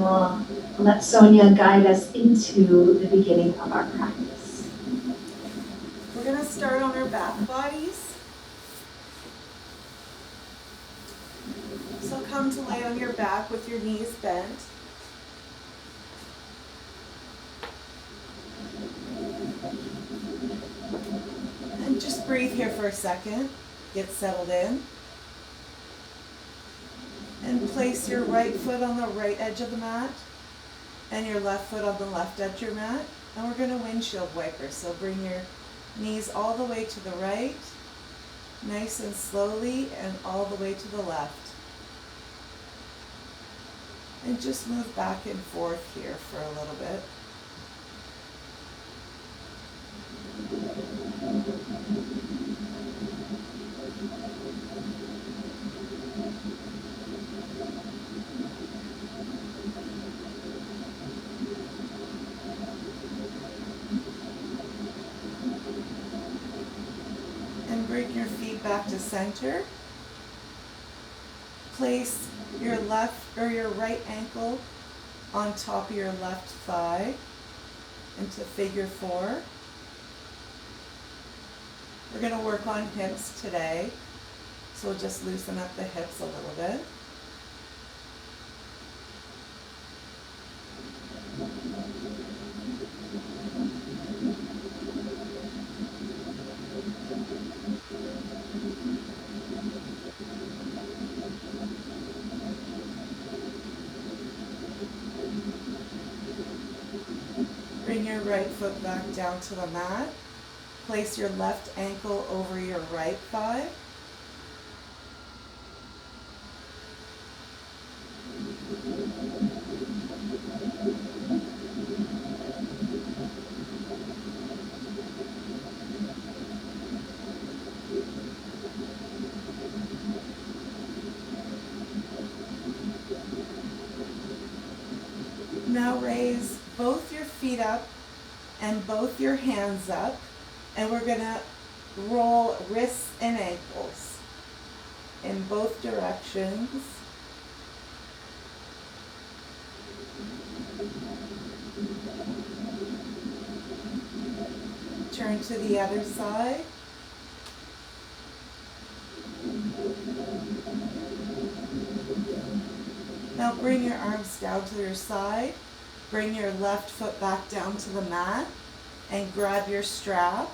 we'll let Sonia guide us into the beginning of our practice. We're going to start on our back bodies. So come to lay on your back with your knees bent. And just breathe here for a second. Get settled in. And place your right foot on the right edge of the mat and your left foot on the left edge of your mat. And we're going to windshield wiper. So bring your knees all the way to the right, nice and slowly, and all the way to the left. And just move back and forth here for a little bit. And bring your feet back to center. Place your left or your right ankle on top of your left thigh into figure 4. We're going to work on hips today, so we'll just loosen up the hips a little bit. Bring your right foot back down to the mat. Place your left ankle over your right thigh. Now raise both your feet up and both your hands up, and we're going to roll wrists and ankles in both directions. Turn to the other side. Now bring your arms down to your side. Bring your left foot back down to the mat and grab your strap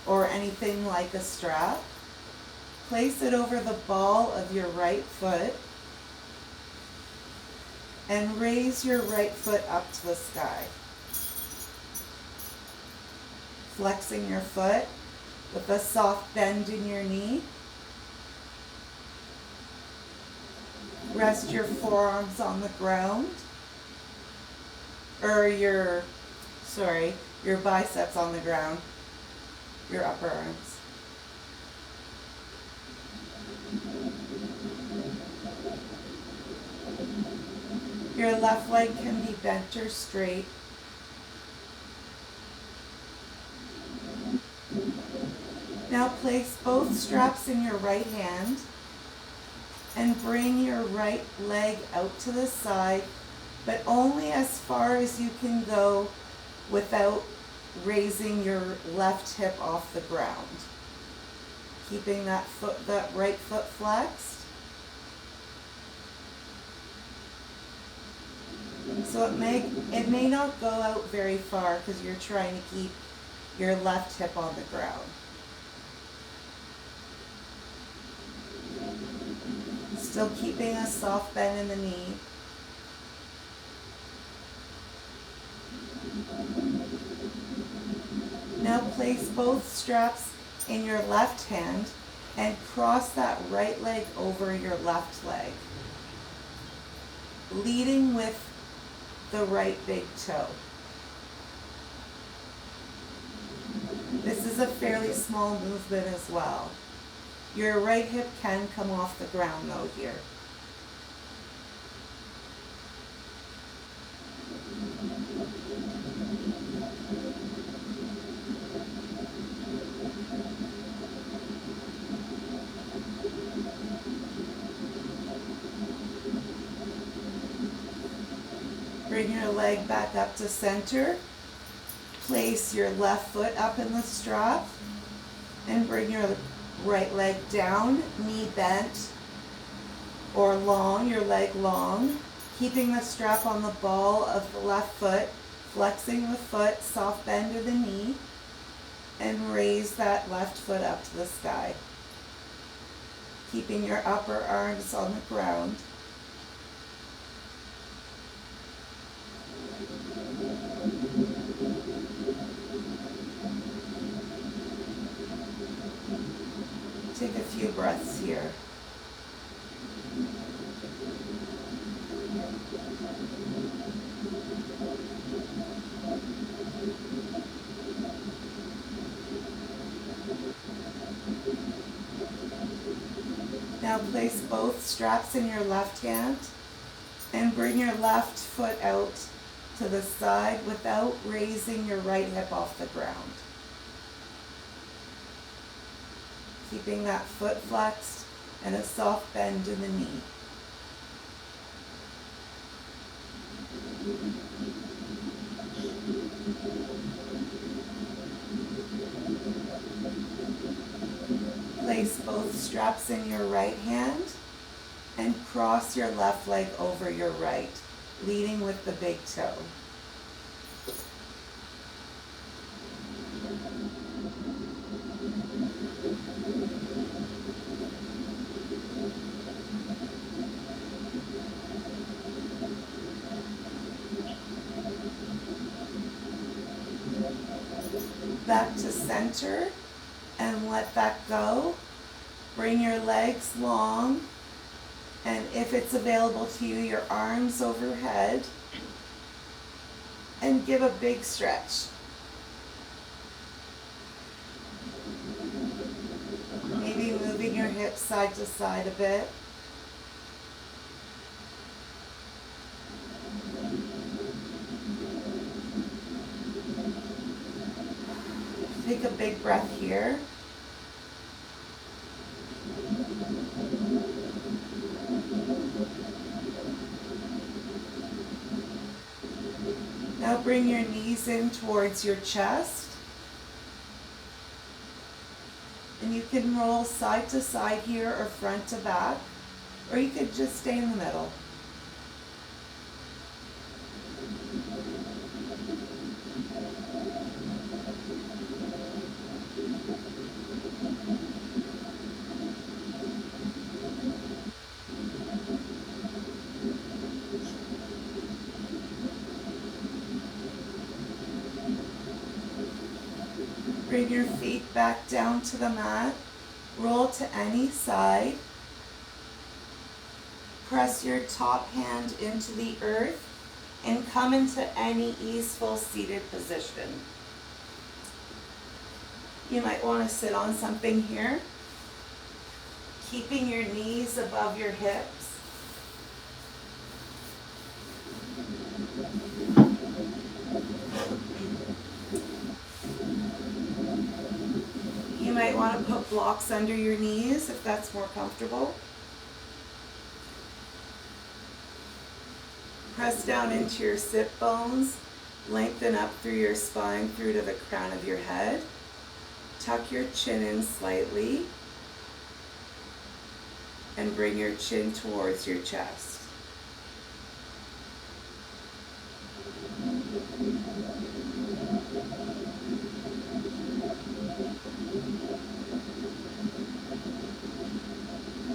or anything like a strap. Place it over the ball of your right foot and raise your right foot up to the sky. Flexing your foot with a soft bend in your knee. Rest your forearms on the ground, or your biceps on the ground, your upper arms. Your left leg can be bent or straight. Now place both straps in your right hand and bring your right leg out to the side, but only as far as you can go without raising your left hip off the ground. Keeping that right foot flexed. So it may not go out very far because you're trying to keep your left hip on the ground. Still keeping a soft bend in the knee. Now place both straps in your left hand and cross that right leg over your left leg, leading with the right big toe. This is a fairly small movement as well. Your right hip can come off the ground though here. Bring your leg back up to center. Place your left foot up in the strap and bring your right leg down, knee bent or long, your leg long, keeping the strap on the ball of the left foot, flexing the foot, soft bend of the knee, and raise that left foot up to the sky. Keeping your upper arms on the ground. Take a few breaths here. Now place both straps in your left hand and bring your left foot out to the side without raising your right hip off the ground. Keeping that foot flexed and a soft bend in the knee. Place both straps in your right hand and cross your left leg over your right, leading with the big toe. Back to center and let that go. Bring your legs long, and if it's available to you, your arms overhead, and give a big stretch. Maybe moving your hips side to side a bit. Take a big breath here. Now bring your knees in towards your chest. And you can roll side to side here or front to back, or you could just stay in the middle. Bring your feet back down to the mat. Roll to any side. Press your top hand into the earth and come into any easeful seated position. You might want to sit on something here, keeping your knees above your hips. You might want to put blocks under your knees if that's more comfortable. Press down into your sit bones, lengthen up through your spine through to the crown of your head. Tuck your chin in slightly and bring your chin towards your chest.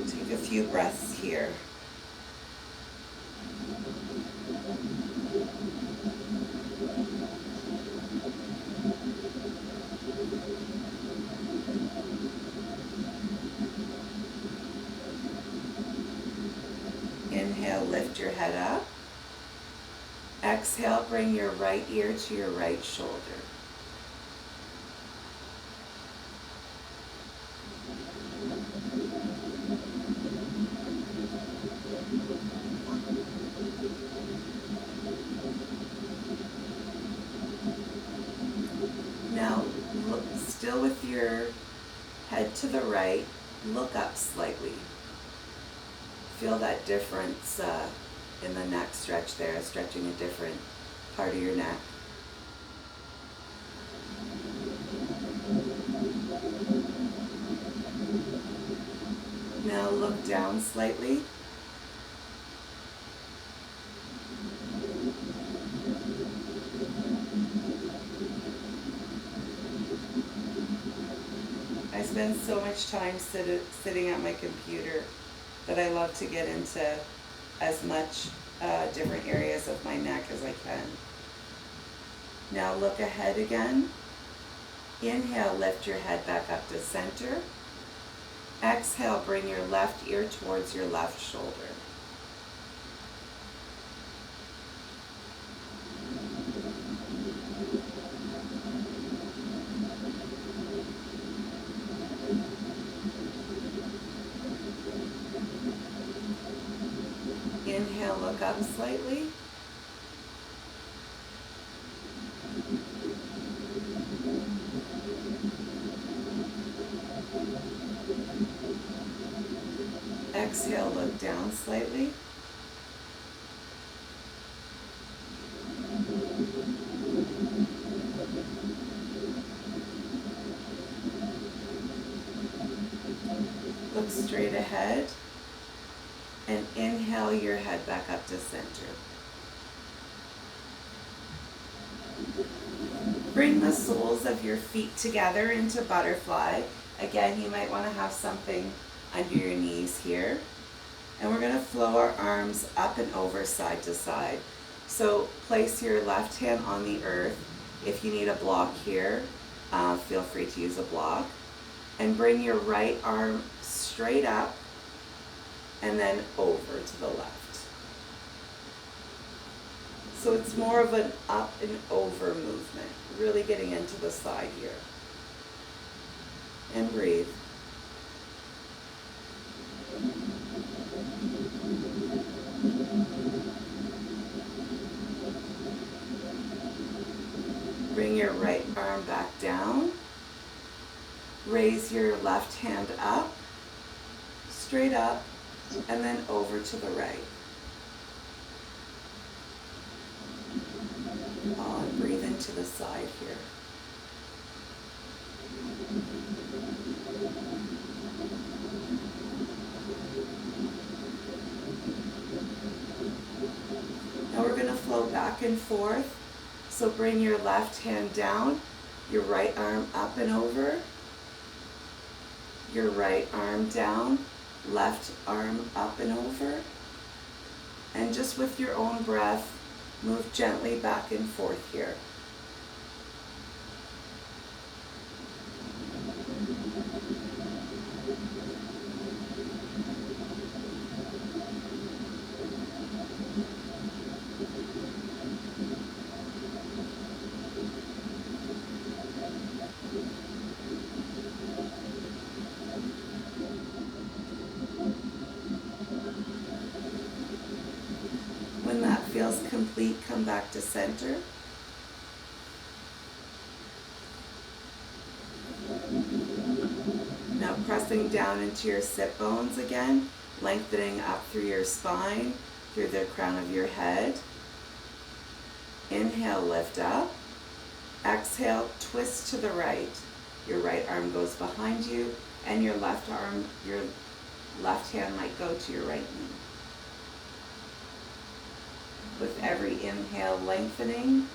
Take a few breaths here. Inhale, lift your head up. Exhale, bring your right ear to your right shoulder. Now, look, still with your head to the right, look up slightly. Feel that difference in the neck stretch there, stretching a different part of your neck. Now look down slightly. I spend so much time sitting at my computer that I love to get into as much different areas of my neck as I can. Now look ahead again. Inhale, lift your head back up to center. Exhale, bring your left ear towards your left shoulder. Inhale, look up slightly. Exhale, look down slightly. Look straight ahead. And inhale your head back up to center. Bring the soles of your feet together into butterfly. Again, you might want to have something under your knees here. And we're going to flow our arms up and over side to side. So place your left hand on the earth. If you need a block here, feel free to use a block. And bring your right arm straight up and then over to the left. So it's more of an up and over movement, really getting into the side here. And breathe. Bring your right arm back down. Raise your left hand up, straight up, and then over to the right. And breathe into the side here. Now we're going to flow back and forth. So bring your left hand down, your right arm up and over, your right arm down, left arm up and over, and just with your own breath, move gently back and forth here. When that feels complete, come back to center. Now pressing down into your sit bones again, lengthening up through your spine, through the crown of your head. Inhale, lift up. Exhale, twist to the right. Your right arm goes behind you, and your left hand might go to your right knee. With every inhale, lengthening,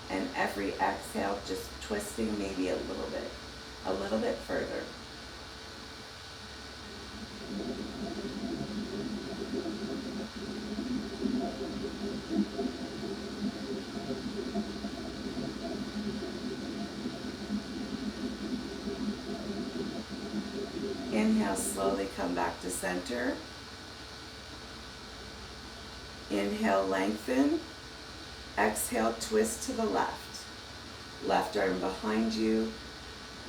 and every exhale, just twisting maybe a little bit further. Inhale, slowly come back to center. Inhale, lengthen. Exhale, twist to the left. Left arm behind you,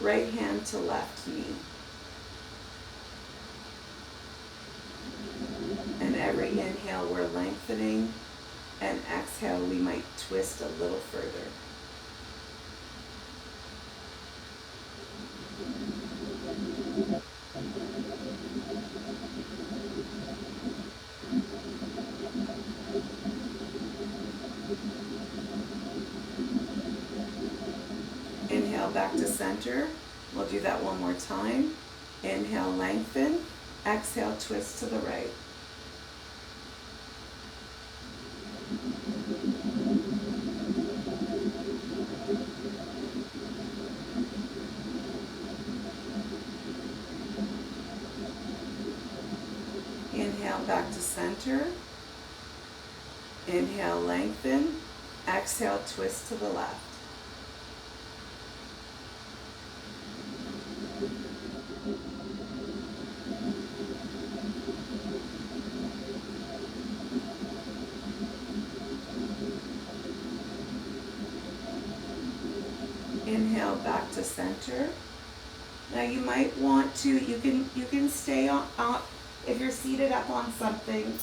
right hand to left knee. And every inhale, we're lengthening, and exhale, we might twist a little further. back to center. We'll do that one more time. Inhale, lengthen. Exhale, twist to the right. Inhale, back to center. Inhale, lengthen. Exhale, twist to the left. Inhale, back to center. Now you might want to, you can stay on, if you're seated up on something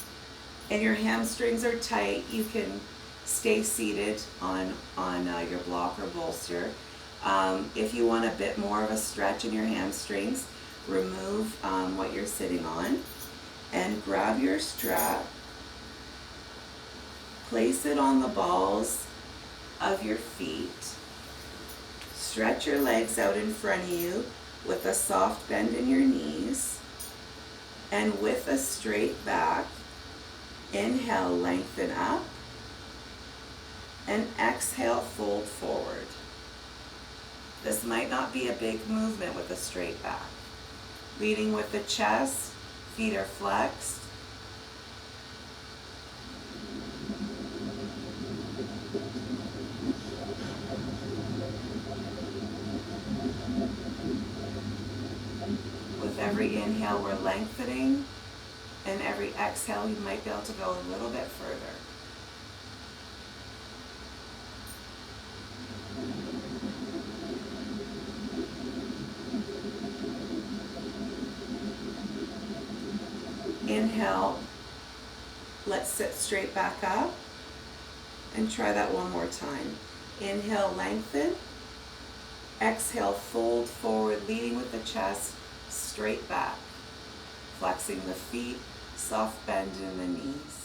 and your hamstrings are tight, you can stay seated on your block or bolster. If you want a bit more of a stretch in your hamstrings, remove what you're sitting on and grab your strap, place it on the balls of your feet. Stretch your legs out in front of you with a soft bend in your knees, and with a straight back, inhale, lengthen up, and exhale, fold forward. This might not be a big movement with a straight back. Leading with the chest, feet are flexed. With every inhale, we're lengthening, and every exhale, you might be able to go a little bit further. Inhale, let's sit straight back up, and try that one more time. Inhale, lengthen. Exhale, fold forward, leading with the chest, straight back. Flexing the feet, soft bend in the knees.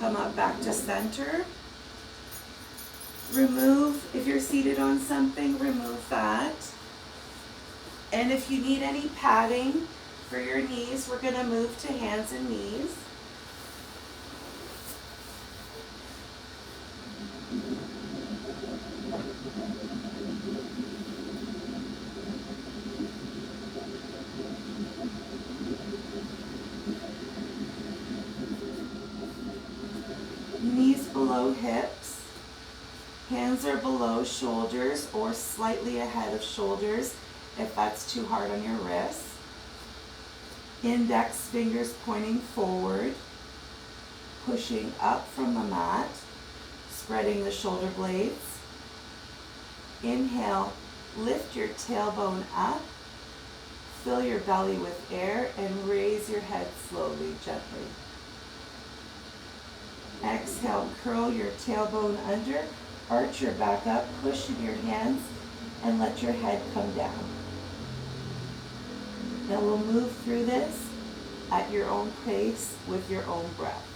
Come up back to center. Remove, if you're seated on something, remove that. And if you need any padding for your knees, we're going to move to hands and knees. Knees below hips, hands are below shoulders or slightly ahead of shoulders if that's too hard on your wrists. Index fingers pointing forward, pushing up from the mat, spreading the shoulder blades. Inhale, lift your tailbone up, fill your belly with air, and raise your head slowly, gently. Exhale, curl your tailbone under, arch your back up, push in your hands, and let your head come down. Now we'll move through this at your own pace with your own breath.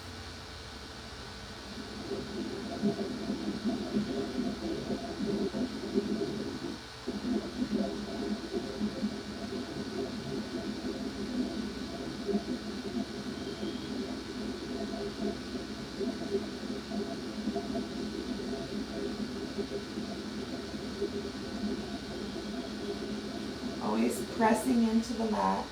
Always pressing into the mat.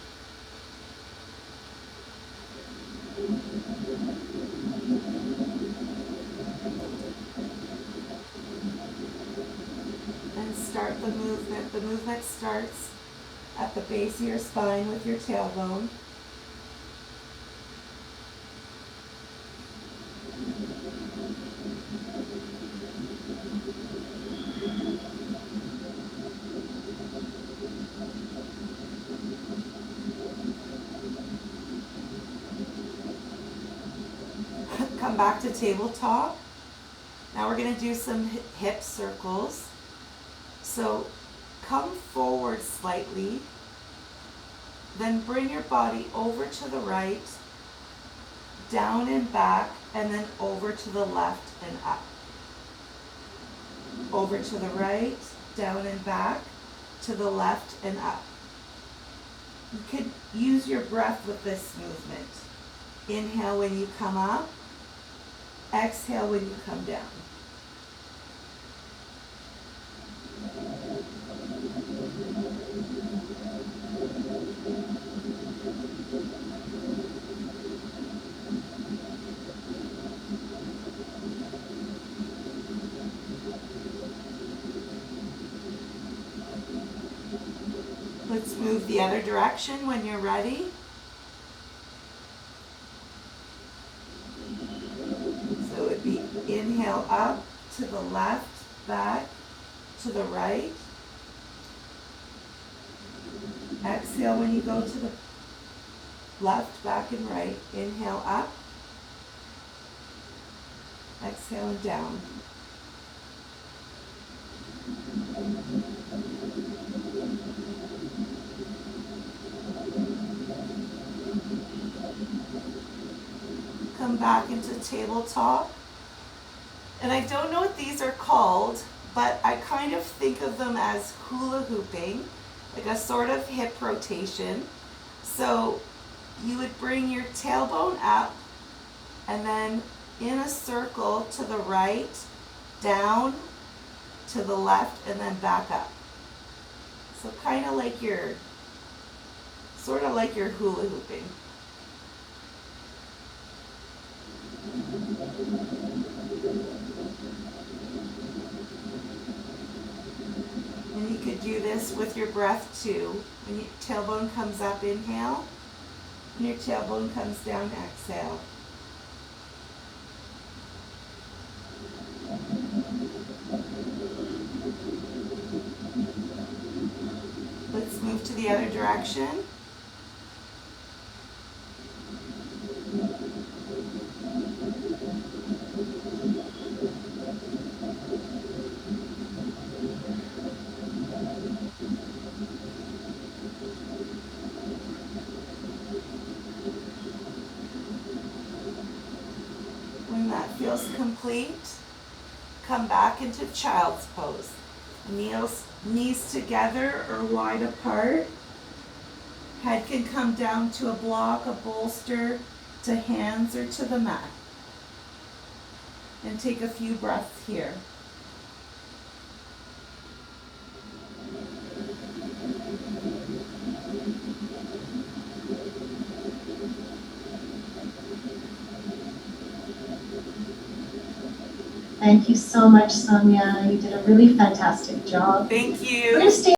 And start the movement. The movement starts at the base of your spine with your tailbone. back to tabletop. Now we're going to do some hip circles. So come forward slightly, then bring your body over to the right, down and back, and then over to the left and up. Over to the right, down and back, to the left and up. You could use your breath with this movement. Inhale when you come up, exhale when you come down. Let's move the other direction when you're ready. So it would be inhale up to the left, back to the right. Exhale when you go to the left, back and right. Inhale up. Exhale and down. Come back into tabletop. And I don't know what these are called, but I kind of think of them as hula hooping, like a sort of hip rotation. So you would bring your tailbone up and then in a circle to the right, down, to the left, and then back up. So kind of like you're hula hooping. And you could do this with your breath too. When your tailbone comes up, inhale. When your tailbone comes down, exhale. Let's move to the other direction. When that feels complete, come back into child's pose. Knees together or wide apart. Head can come down to a block, a bolster, to hands or to the mat. And take a few breaths here. Thank you so much, Sonia. You did a really fantastic job. Thank you. We're going to stay